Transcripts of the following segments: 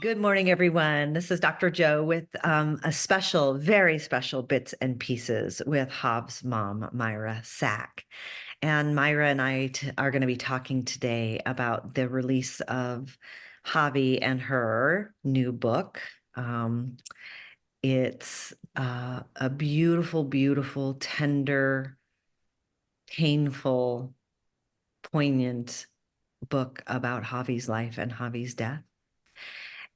Good morning, everyone. This is Dr. Joe with a special, very special bits and pieces with Hav's mom, Myra Sack. And Myra and are going to be talking today about the release of Javi and her new book. It's a beautiful, beautiful, tender, painful, poignant book about Javi's life and Javi's death.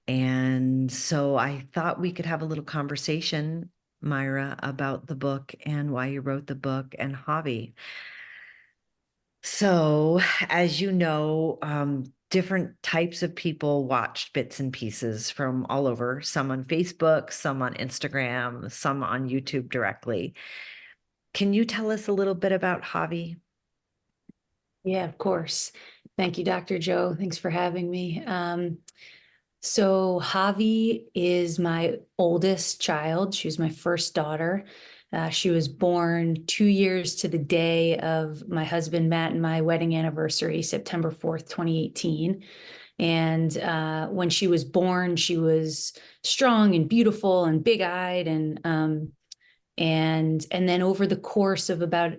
And so I thought we could have a little conversation, Myra, about the book and why you wrote the book and Javi. So, as you know, different types of people watched bits and pieces from all over, some on Facebook, some on Instagram, some on YouTube directly. Can you tell us a little bit about Javi? Yeah, of course. Thank you, Dr. Joe. Thanks for having me. So Javi is my oldest child. She was my first daughter. She was born 2 years to the day of my husband Matt and my wedding anniversary, September 4th, 2018. And when she was born, she was strong and beautiful and big-eyed, and then over the course of about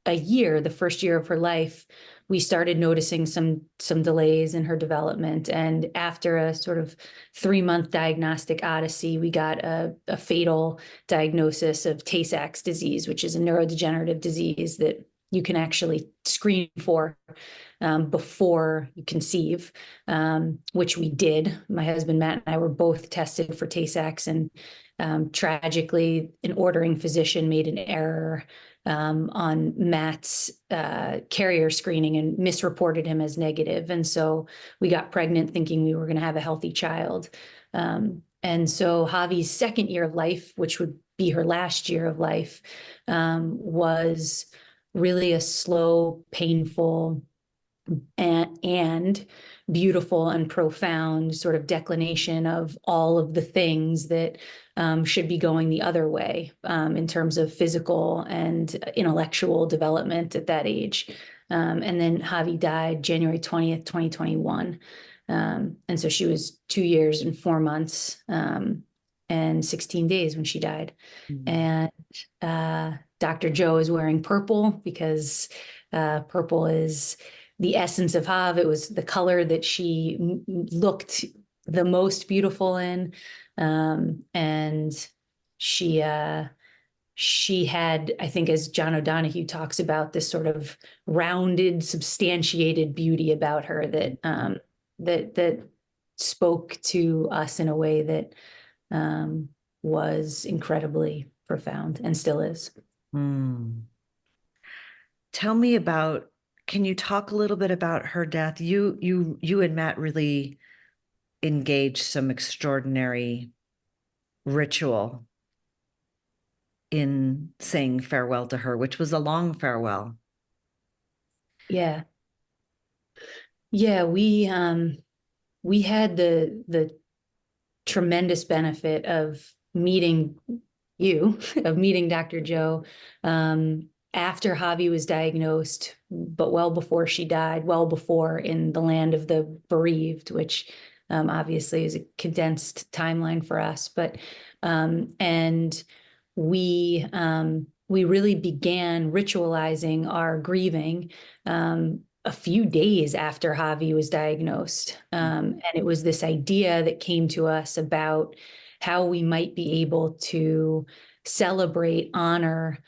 a year, the first year of her life, we started noticing some delays in her development. And after a sort of 3-month diagnostic odyssey, we got a fatal diagnosis of Tay-Sachs disease, which is a neurodegenerative disease that you can actually screen for before you conceive, which we did. My husband Matt and I were both tested for Tay-Sachs, and tragically, an ordering physician made an error on Matt's carrier screening and misreported him as negative. And so we got pregnant thinking we were going to have a healthy child. And so Javi's second year of life, which would be her last year of life, was really a slow, painful, and beautiful and profound sort of declination of all of the things that should be going the other way in terms of physical and intellectual development at that age. And then Javi died January 20th, 2021. And so she was 2 years and 4 months and 16 days when she died. And Dr. Joe is wearing purple because purple is the essence of Hav. It was the color that she looked the most beautiful in. And she had, I think, as John O'Donohue talks about, this sort of rounded, substantiated beauty about her that spoke to us in a way that was incredibly profound and still is. Mm. Tell me about, can you talk a little bit about her death? You and Matt really engaged some extraordinary ritual in saying farewell to her, which was a long farewell. Yeah. Yeah, we had the tremendous benefit of meeting you, of meeting Dr. Joe, after Javi was diagnosed, but well before she died, well before in the land of the bereaved, which obviously is a condensed timeline for us. But and we really began ritualizing our grieving a few days after Javi was diagnosed. And it was this idea that came to us about how we might be able to celebrate, honor,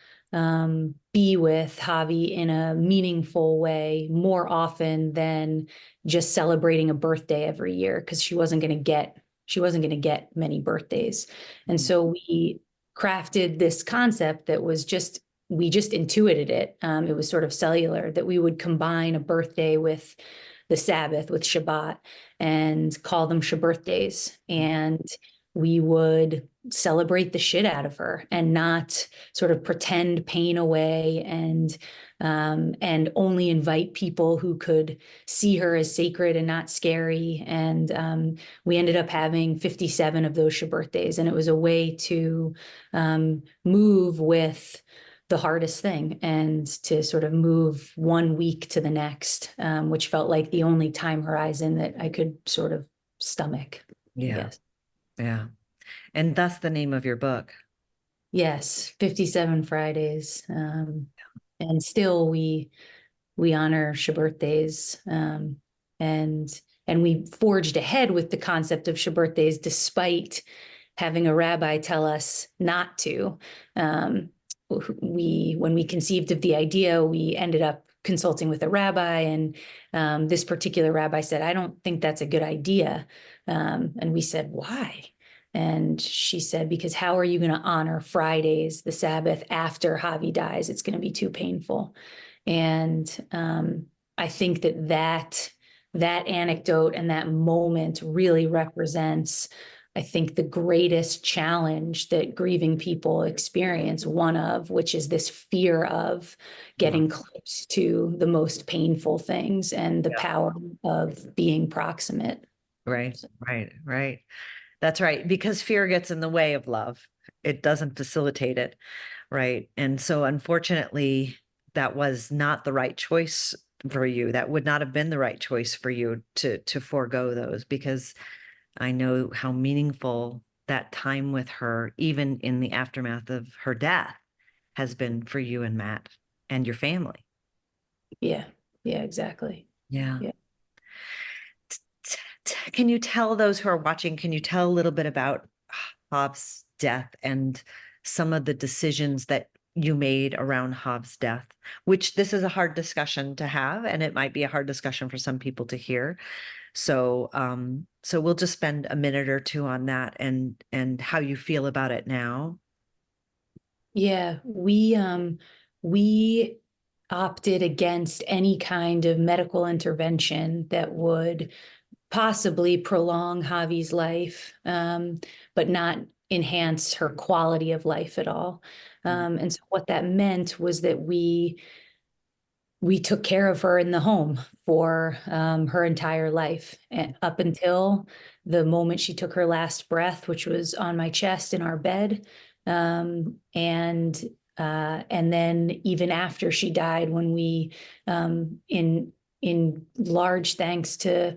be with Javi in a meaningful way more often than just celebrating a birthday every year, because she wasn't going to get many birthdays. And so we crafted this concept that was just, we just intuited it. It was sort of cellular, that we would combine a birthday with the Sabbath, with Shabbat, and call them Shab-birthdays. And we would celebrate the shit out of her and not sort of pretend pain away, and only invite people who could see her as sacred and not scary. And we ended up having 57 of those Shab-birthdays, and it was a way to move with the hardest thing and to sort of move 1 week to the next, which felt like the only time horizon that I could sort of stomach. Yeah. Yes. Yeah. And thus the name of your book. Yes, 57 Fridays. And still we honor Shab-birthdays. And and we forged ahead with the concept of Shab-birthdays despite having a rabbi tell us not to. Um, when we conceived of the idea, we ended up consulting with a rabbi, and this particular rabbi said, "I don't think that's a good idea." And we said, "Why?" And she said, "Because how are you going to honor Fridays, the Sabbath, after Javi dies? It's going to be too painful." And I think that anecdote and that moment really represents, I think, the greatest challenge that grieving people experience, one of which is this fear of Yeah. getting close to the most painful things and the power of being proximate. Right. Right. Right. That's right. Because fear gets in the way of love. It doesn't facilitate it. Right. And so unfortunately, that was not the right choice for you. That would not have been the right choice for you to forego those, because I know how meaningful that time with her, even in the aftermath of her death, has been for you and Matt and your family. Yeah, yeah, exactly. Yeah. Yeah. Can you tell those who are watching, can you tell a little bit about Hobbs' death and some of the decisions that you made around Hobbs' death, which this is a hard discussion to have, and it might be a hard discussion for some people to hear. So we'll just spend a minute or two on that and how you feel about it now. Yeah, we opted against any kind of medical intervention that would possibly prolong Javi's life, but not enhance her quality of life at all. And so what that meant was that we took care of her in the home for her entire life, up until the moment she took her last breath, which was on my chest in our bed. And then even after she died, when we, in large thanks to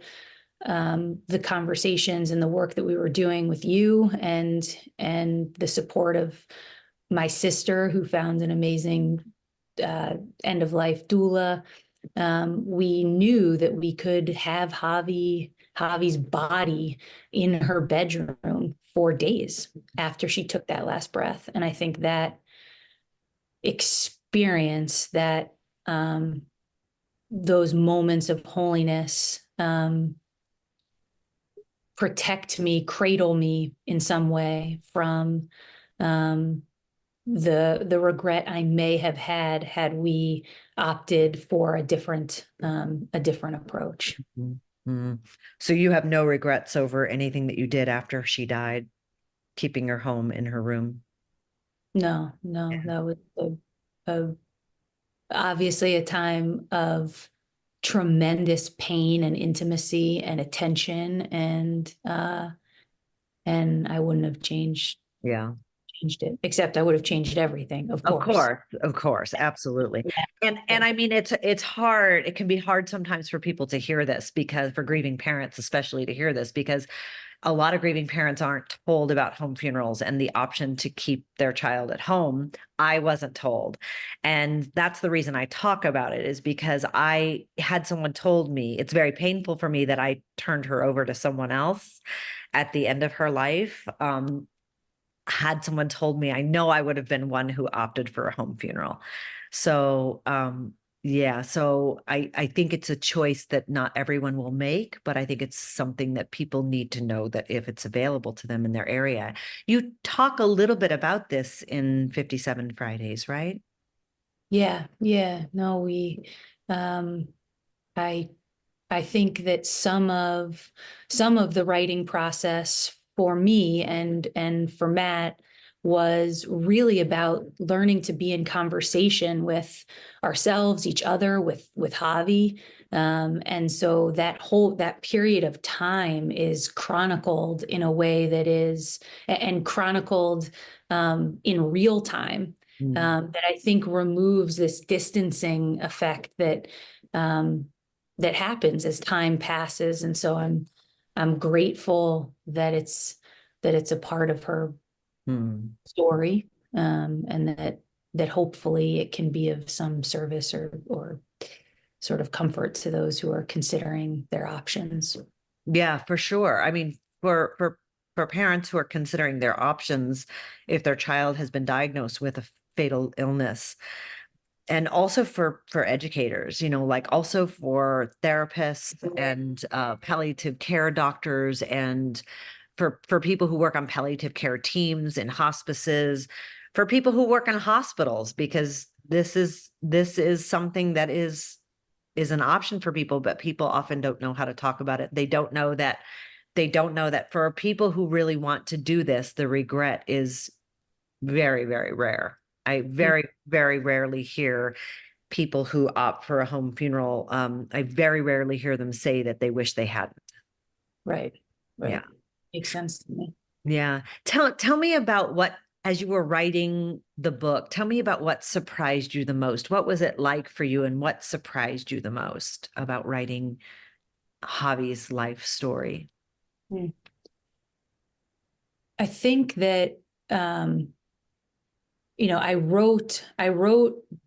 the conversations and the work that we were doing with you, and the support of my sister, who found an amazing end of life doula, we knew that we could have Javi's body in her bedroom for days after she took that last breath. And I think that experience, that those moments of holiness, protect me, cradle me in some way from the regret I may have had we opted for a different approach. Mm-hmm. So you have no regrets over anything that you did after she died, keeping her home in her room? No, no, that was a obviously a time of tremendous pain and intimacy and attention, and I wouldn't have Yeah. changed it, except I would have changed everything, of course. Of course, absolutely. And Yeah. I mean it's hard. It can be hard sometimes for people to hear this, because for grieving parents especially to hear this, because a lot of grieving parents aren't told about home funerals and the option to keep their child at home. I wasn't told. And that's the reason I talk about it, is because I had someone told me, it's very painful for me that I turned her over to someone else at the end of her life. Had someone told me, I know I would have been one who opted for a home funeral. So, yeah, so I think it's a choice that not everyone will make, but I think it's something that people need to know, that if it's available to them in their area. You talk a little bit about this in 57 Fridays, right? Yeah, yeah. No, um, I I think that some of the writing process for me and for Matt was really about learning to be in conversation with ourselves, each other, with Javi. And so that period of time is chronicled in a way that is, and chronicled in real time, that I think removes this distancing effect that that happens as time passes. And so I'm grateful that it's a part of her Hmm. story, and that hopefully it can be of some service or sort of comfort to those who are considering their options. Yeah, for sure. I mean, for parents who are considering their options if their child has been diagnosed with a fatal illness, and also for educators, like also for therapists and palliative care doctors, and for people who work on palliative care teams and hospices, for people who work in hospitals, because this is something that is an option for people, but people often don't know how to talk about it. They don't know that for people who really want to do this, the regret is very, very rare. I very, very rarely hear people who opt for a home funeral. I very rarely hear them say that they wish they hadn't. Right, Yeah. right. Makes sense to me. Yeah. Tell me about what, as you were writing the book, tell me about what surprised you the most. What was it like for you, and what surprised you the most about writing Javi's life story? Hmm. I think that um, I wrote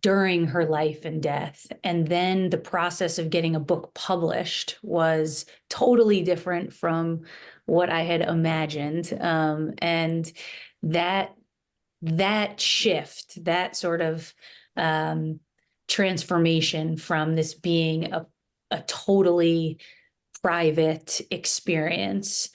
during her life and death, and then the process of getting a book published was totally different from what I had imagined. And that that shift, that sort of um, transformation from this being a totally private experience,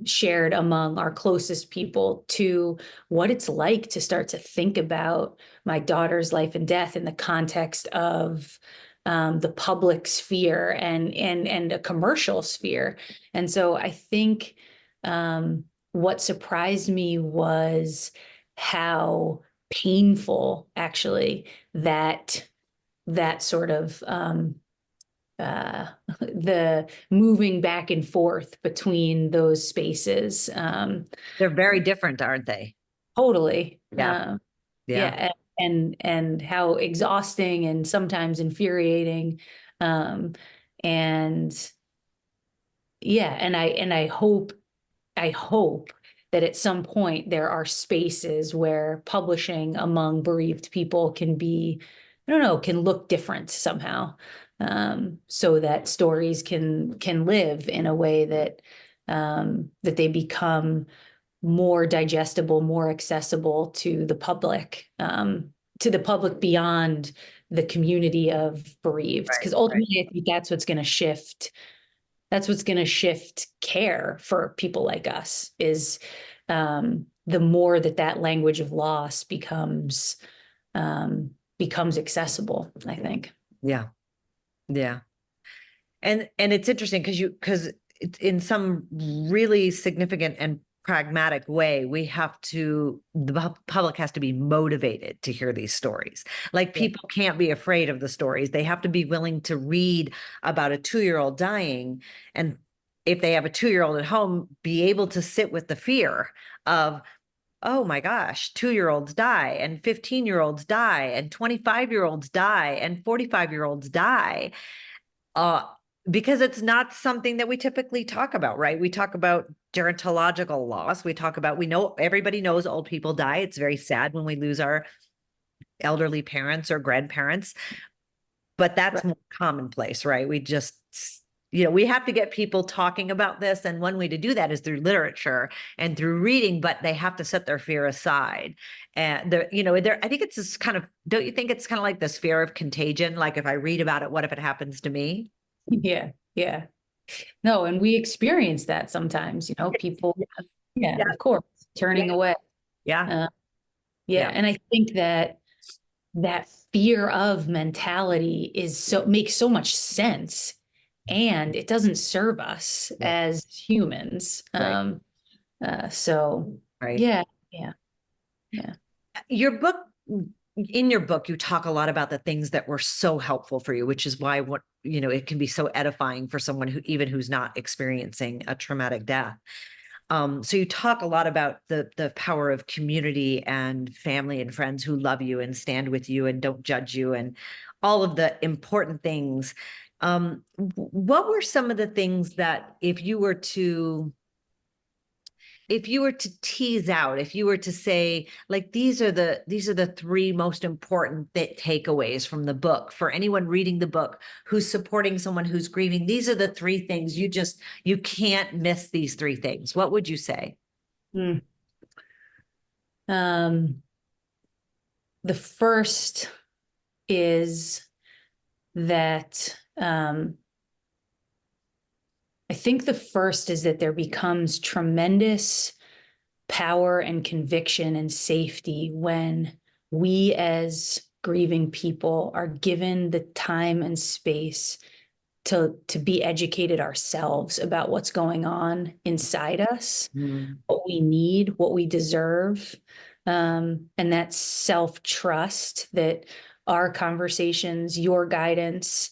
shared among our closest people, to what it's like to start to think about my daughter's life and death in the context of the public sphere and a commercial sphere. And so I think what surprised me was how painful actually that sort of uh, the moving back and forth between those spaces. They're very different, aren't they? Totally. Yeah. Yeah. Yeah. And how exhausting and sometimes infuriating. Um, and yeah, and I hope that at some point there are spaces where publishing among bereaved people can be, I don't know, can look different somehow, so that stories can live in a way that they become more digestible, more accessible to the public beyond the community of bereaved. Right. Because Right. ultimately, I think that's what's going to shift care for people like us, is the more that language of loss becomes accessible, I think. Yeah. Yeah. And it's interesting because in some really significant and pragmatic way, the public has to be motivated to hear these stories. Like, Yeah. people can't be afraid of the stories. They have to be willing to read about a 2-year-old dying. And if they have a 2-year-old at home, be able to sit with the fear of, oh my gosh, 2-year-olds die, and 15-year-olds die, and 25-year-olds die, and 45-year-olds die. Uh, because it's not something that we typically talk about, right? We talk about gerontological loss. We know everybody knows old people die. It's very sad when we lose our elderly parents or grandparents, but that's Right. more commonplace, right? We have to get people talking about this. And one way to do that is through literature and through reading, but they have to set their fear aside. And I think it's this kind of, don't you think it's kind of like this fear of contagion? Like, if I read about it, what if it happens to me? Yeah. Yeah. No, and we experience that sometimes, people, Yes. yeah, Yeah. of course, Yeah. turning away. Yeah. Uh, yeah. Yeah. And I think that fear of mentality makes so much sense, and it doesn't serve us Yeah. as humans. Right. So Right. yeah, yeah, yeah. Your book, in your book, you talk a lot about the things that were so helpful for you, which is why it can be so edifying for someone who's not experiencing a traumatic death. So you talk a lot about the power of community and family and friends who love you and stand with you and don't judge you, and all of the important things. What were some of the things that if you were to tease out, if you were to say, like, these are the three most important takeaways from the book for anyone reading the book who's supporting someone who's grieving, these are the three things you can't miss these three things, what would you say? Mm. Um, the first is that I think the first is that there becomes tremendous power and conviction and safety when we as grieving people are given the time and space to be educated ourselves about what's going on inside us, Mm, what we need, what we deserve. And that self-trust that our conversations, your guidance,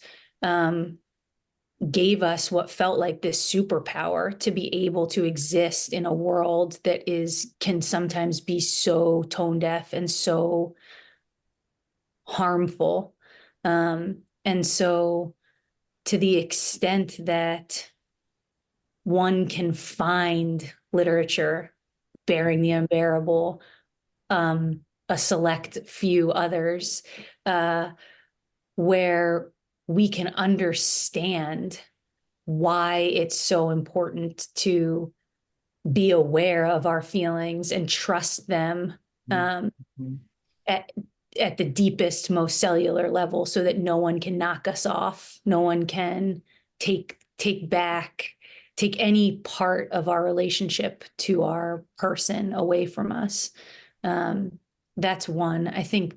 gave us what felt like this superpower to be able to exist in a world that can sometimes be so tone deaf and so harmful. And so to the extent that one can find literature bearing the unbearable, a select few others, where we can understand why it's so important to be aware of our feelings and trust them, mm, mm, at at the deepest, most cellular level, so that no one can knock us off, no one can take any part of our relationship to our person away from us. Um, that's one. I think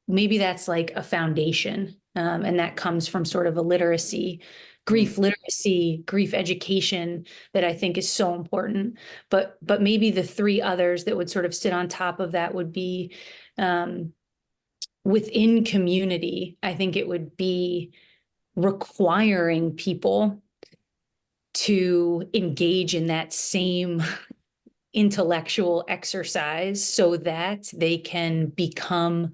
maybe that's like a foundation, and that comes from sort of a literacy, grief education that I think is so important. But maybe the three others that would sort of sit on top of that would be, within community. I think it would be requiring people to engage in that same intellectual exercise so that they can become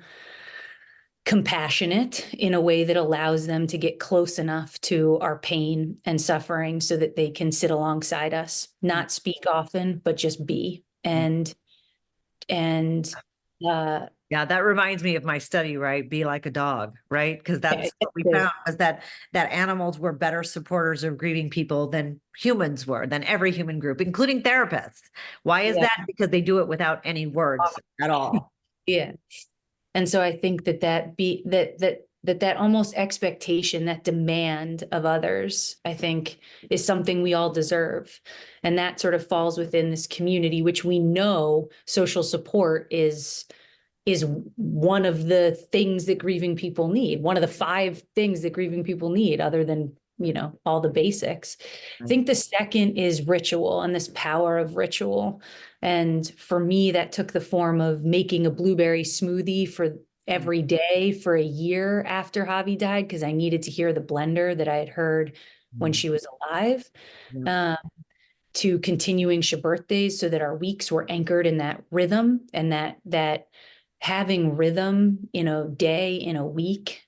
compassionate in a way that allows them to get close enough to our pain and suffering so that they can sit alongside us, not speak often, but just be. mm. And Yeah, that reminds me of my study, right? Be like a dog, right? Because that's what we there's found was that animals were better supporters of grieving people than humans were, than every human group, including therapists. Why is yeah, that? Because they do it without any words at all. yeah. And so I think that almost expectation, that demand of others, I think is something we all deserve. And that sort of falls within this community, which we know social support is one of the things that grieving people need, one of the five things that grieving people need, other than, all the basics. I think the second is ritual and this power of ritual. And for me, that took the form of making a blueberry smoothie for every day for a year after Javi died, because I needed to hear the blender that I had heard when Mm, she was alive. yeah. Um, to continuing Shab-birthdays so that our weeks were anchored in that rhythm, and that having rhythm in a day, in a week,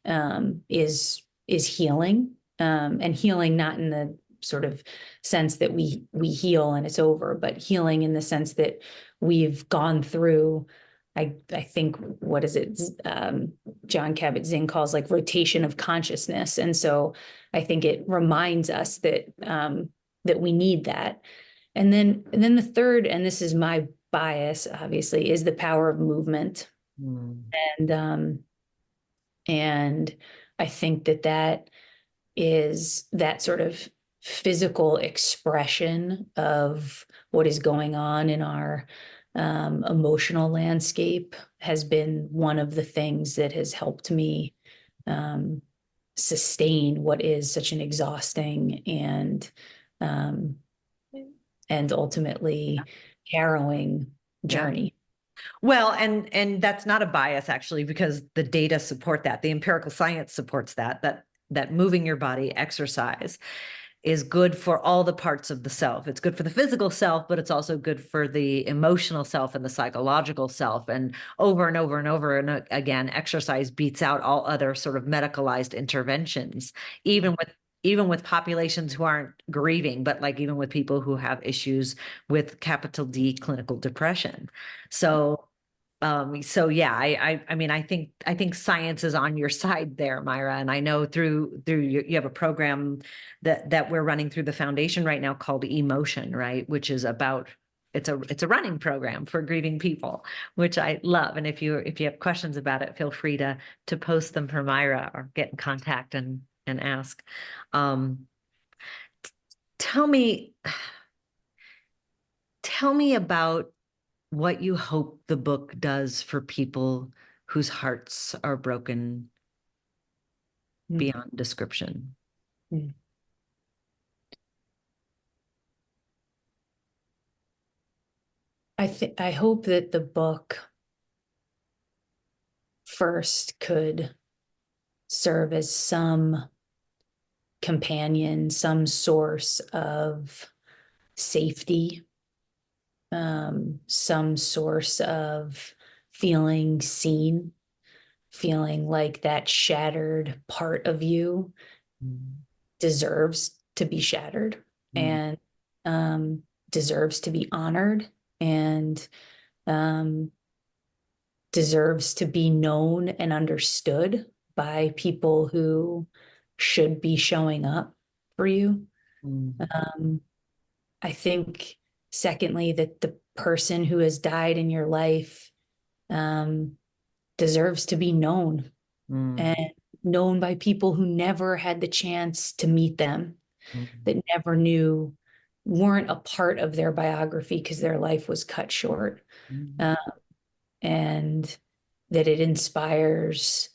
is healing, and healing not in the sort of sense that we heal and it's over, but healing in the sense that we've gone through. I think, what is it? John Kabat-Zinn calls like rotation of consciousness, and so I think it reminds us that we need that. And then the third, and this is my bias, obviously, is the power of movement. Mm, And and I think that is that sort of physical expression of what is going on in our emotional landscape has been one of the things that has helped me um, sustain what is such an exhausting um, and ultimately harrowing yeah. journey. Well, and that's not a bias actually, because the data support that. The empirical science supports that moving your body, exercise is good for all the parts of the self. It's good for the physical self, but it's also good for the emotional self and the psychological self. And over and over and over again, exercise beats out all other sort of medicalized interventions, even with even with populations who aren't grieving, but like even with people who have issues with capital D clinical depression. So so yeah, I mean, I think science is on your side there, Myra. And I know through you have a program that we're running through the foundation right now called Emotion, right? Which is about it's a running program for grieving people, which I love. And if you have questions about it, feel free to post them for Myra or get in contact and ask. Um, tell me tell me about what you hope the book does for people whose hearts are broken Mm. beyond description. Mm. I hope that the book first could serve as some companion, some source of safety, some source of feeling seen, feeling like that shattered part of you Mm, deserves to be shattered mm, and deserves to be honored and um, deserves to be known and understood by people who should be showing up for you. mm, Um, I think, secondly, that the person who has died in your life um, deserves to be known mm, and known by people who never had the chance to meet them, mm, that never knew, weren't a part of their biography because their life was cut short. mm, Uh, and that it inspires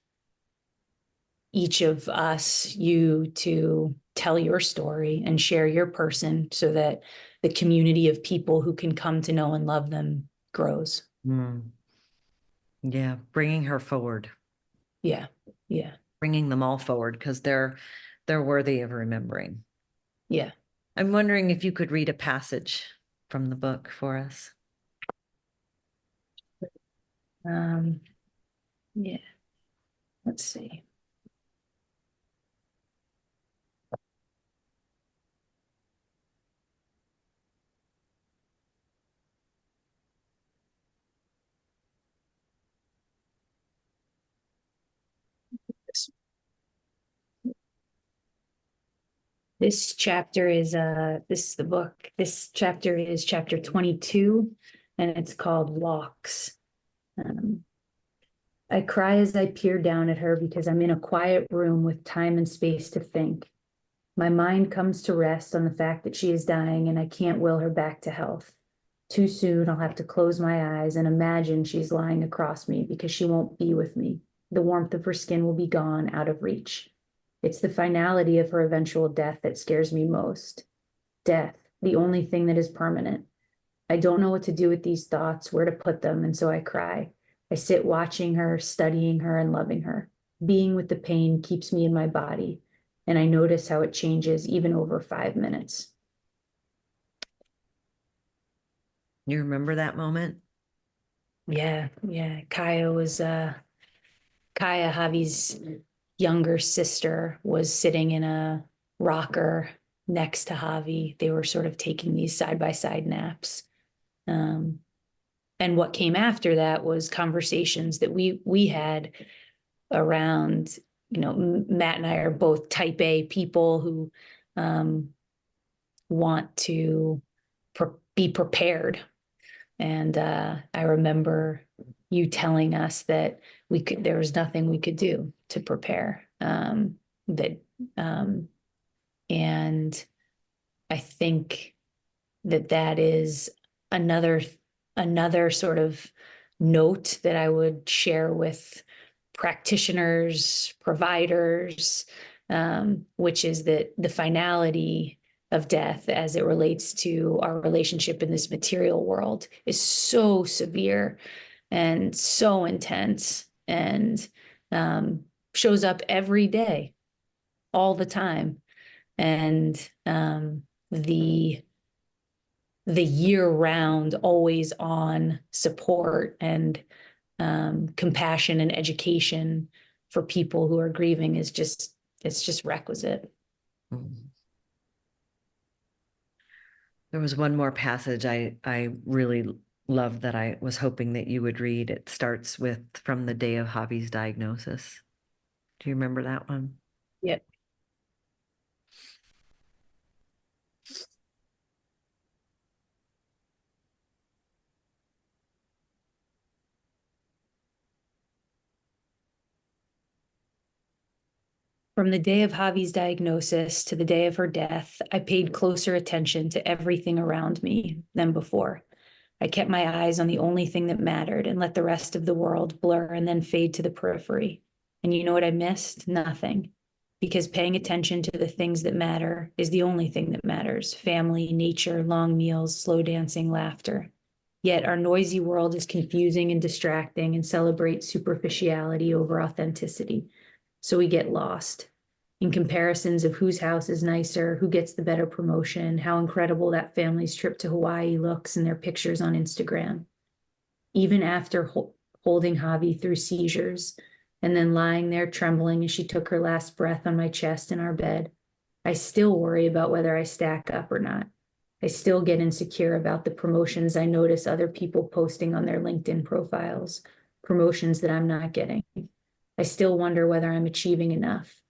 each of us, you, to tell your story and share your person so that the community of people who can come to know and love them grows. mm. Yeah, bringing her forward, Yeah. Yeah. bringing them all forward because they're worthy of remembering. Yeah. I'm wondering if you could read a passage from the book for us. Um, yeah. Let's see. This, this chapter is this is the book. This chapter is chapter 22, and it's called Walks. Um, I cry as I peer down at her because I'm in a quiet room with time and space to think. My mind comes to rest on the fact that she is dying and I can't will her back to health. Too soon, I'll have to close my eyes and imagine she's lying across me because she won't be with me. The warmth of her skin will be gone, out of reach. It's the finality of her eventual death that scares me most. Death, the only thing that is permanent. I don't know what to do with these thoughts, where to put them, and so I cry. I sit watching her, studying her, and loving her. Being with the pain keeps me in my body, and I notice how it changes even over 5 minutes. You remember that moment? Yeah, yeah. Kaya Javi's younger sister was sitting in a rocker next to Javi. They were sort of taking these side by side naps. Um, and what came after that was conversations that we had around, Matt and I are both type A people who um, want to be prepared. And I remember you telling us that there was nothing we could do to prepare. That, um, and I think that is another another sort of note that I would share with practitioners, providers, which is that the finality of death as it relates to our relationship in this material world is so severe and so intense and shows up every day, all the time. And the year-round, always on support and compassion and education for people who are grieving is just, it's just requisite. Mm. There was one more passage I really loved that I was hoping that you would read. It starts with from the day of Javi's diagnosis. Do you remember that one? Yep. From the day of Javi's diagnosis to the day of her death, I paid closer attention to everything around me than before. I kept my eyes on the only thing that mattered and let the rest of the world blur and then fade to the periphery. And you know what I missed? Nothing. Because paying attention to the things that matter is the only thing that matters: family, nature, long meals, slow dancing, laughter. Yet our noisy world is confusing and distracting and celebrates superficiality over authenticity. So we get lost in comparisons of whose house is nicer, who gets the better promotion, how incredible that family's trip to Hawaii looks in their pictures on Instagram. Even after holding Javi through seizures and then lying there trembling as she took her last breath on my chest in our bed, I still worry about whether I stack up or not. I still get insecure about the promotions I notice other people posting on their LinkedIn profiles, promotions that I'm not getting. I still wonder whether I'm achieving enough.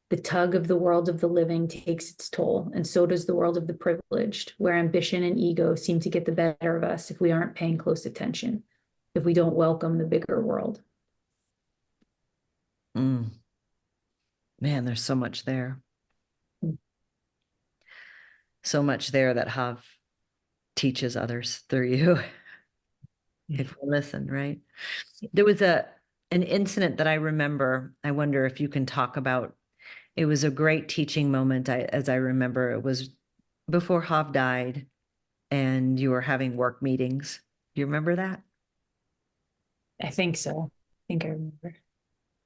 The tug of the world of the living takes its toll, and so does the world of the privileged, where ambition and ego seem to get the better of us if we aren't paying close attention, if we don't welcome the bigger world. Mm. Man, there's so much there. So much there that Hav teaches others through you if we listen, right? There was an incident that I remember. I wonder if you can talk about. It was a great teaching moment. As I remember, it was before Hav died, and you were having work meetings. Do you remember that? I think so. I think I remember.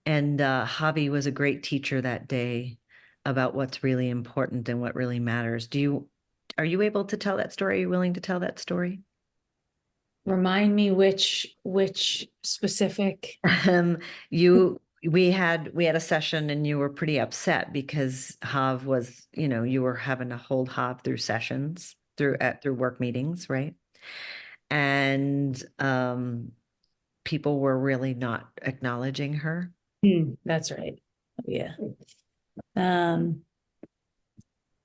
And Javi was a great teacher that day about what's really important and what really matters. Are you able to tell that story? Are you willing to tell that story? Remind me which specific. Um, we had a session and you were pretty upset because Hav was, you were having to hold Hav through sessions through work meetings, right? And people were really not acknowledging her. That's right. Yeah. Um,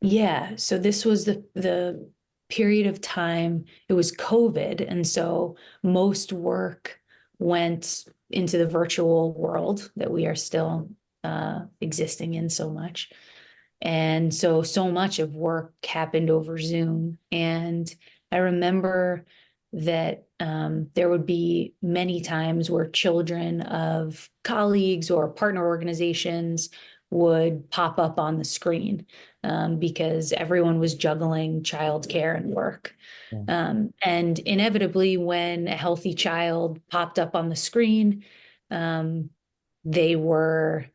yeah. So this was the period of time. It was COVID, and so most work went into the virtual world that we are still existing in so much. And so much of work happened over Zoom. And I remember that there would be many times where children of colleagues or partner organizations would pop up on the screen because everyone was juggling childcare and work. Yeah. And inevitably, when a healthy child popped up on the screen, they were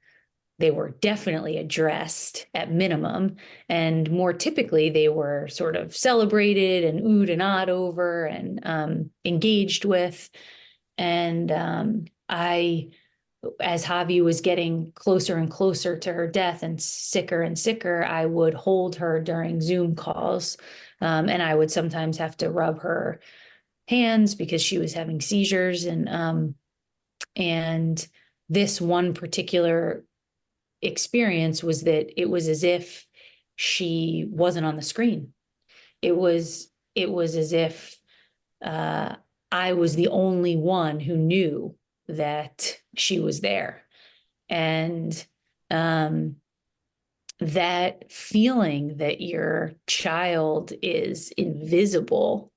they were definitely addressed at minimum. And more typically, they were sort of celebrated and oohed and ahhed over and engaged with. And as Javi was getting closer and closer to her death and sicker, I would hold her during Zoom calls. And I would sometimes have to rub her hands because she was having seizures. And this one particular experience was that it was as if she wasn't on the screen. It was as if uh, I was the only one who knew that she was there, and that feeling that your child is invisible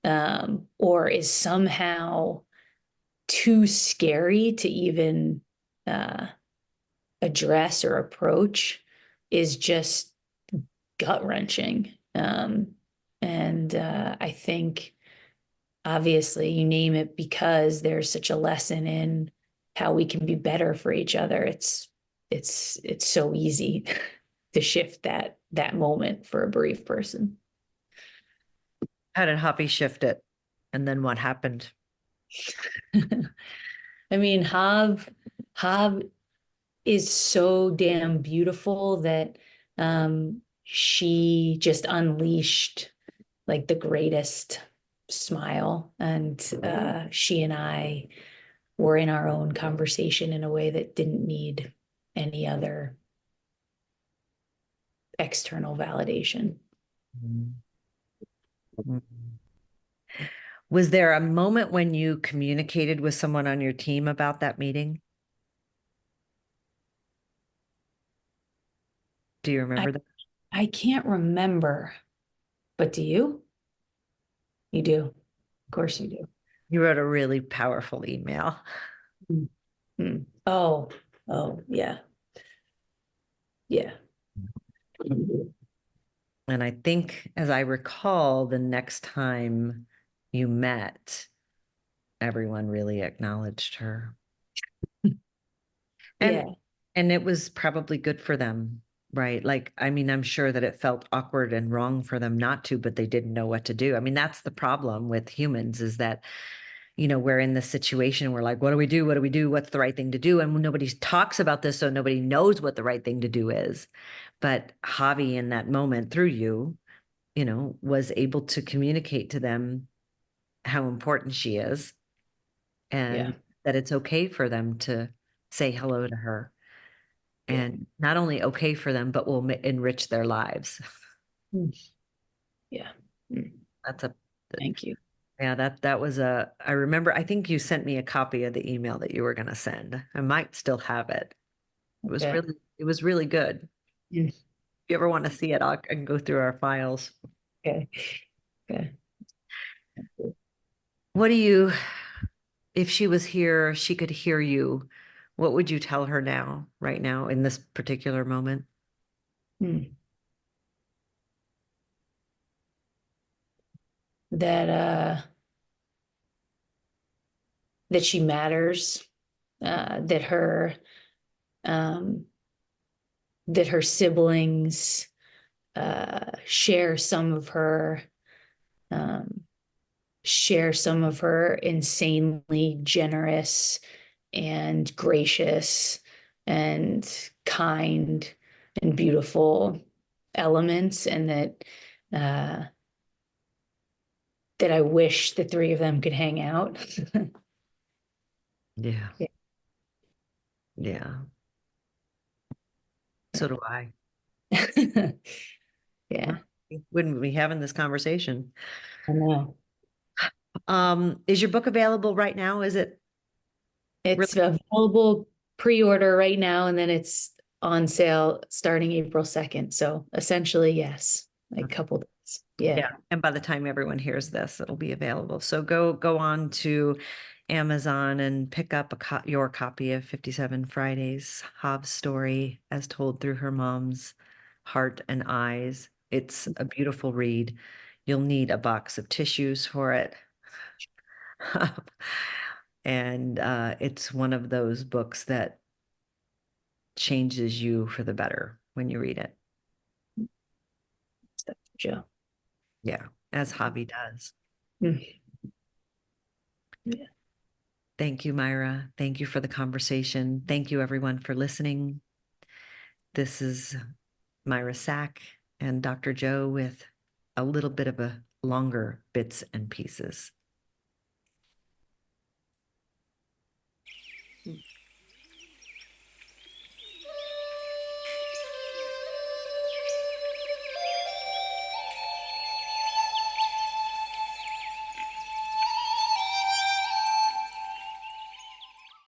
or is somehow too scary to even address or approach is just gut wrenching. And I think obviously you name it because there's such a lesson in how we can be better for each other. It's so easy to shift that moment for a bereaved person. How did Javi shift it? And then what happened? I mean, Hav is so damn beautiful that she just unleashed like the greatest smile. And she and I were in our own conversation in a way that didn't need any other external validation. Mhm. Was there a moment when you communicated with someone on your team about that meeting? Do you I, remember that? I can't remember, but do you? You do. Of course you do. You wrote a really powerful email. Mm. Oh, oh, yeah. Yeah. And I think, as I recall, the next time you met, everyone really acknowledged her. And Yeah. and it was probably good for them, right? Like, I mean, I'm sure that it felt awkward and wrong for them not to, but they didn't know what to do. I mean, that's the problem with humans is that, we're in this situation, we're like, what do we do? What do we do? What's the right thing to do? And nobody talks about this, so nobody knows what the right thing to do is. But Javi, in that moment, through you, was able to communicate to them how important she is Yeah. and that it's okay for them to say hello to her. Yeah. And not only okay for them, but will enrich their lives. Mm. Yeah. Mm. That's a, Thank you. yeah, that was I remember, I think you sent me a copy of the email that you were going to send. I might still have it. Okay. It was really good. If Mm. you ever want to see it, I can go through our files. Okay. Okay. What do you, if she was here, she could hear you, what would you tell her now, right now, in this particular moment? Mm. That that she matters, that um her siblings share some of her um insanely generous and gracious and kind and beautiful elements, and uh, that I wish the three of them could hang out. Yeah, Yeah. yeah. So do I. Yeah, Wouldn't be having this conversation. I know. Is your book available right now? Is it It's really? available pre-order right now, and then it's on sale starting April 2nd. So essentially, yes, like a couple days. Yeah. Yeah. And by the time everyone hears this, it'll be available. So go on to Amazon and pick up your copy of 57 Fridays, Hobbs' story as told through her mom's heart and eyes. It's a beautiful read. You'll need a box of tissues for it. And it's one of those books that changes you for the better when you read it. Stuff for Joe. Yeah, as Javi does. Mm. Yeah. Thank you, Myra. Thank you for the conversation. Thank you, everyone, for listening. This is Myra Sack and Dr. Joe with a little bit of a longer bits and pieces.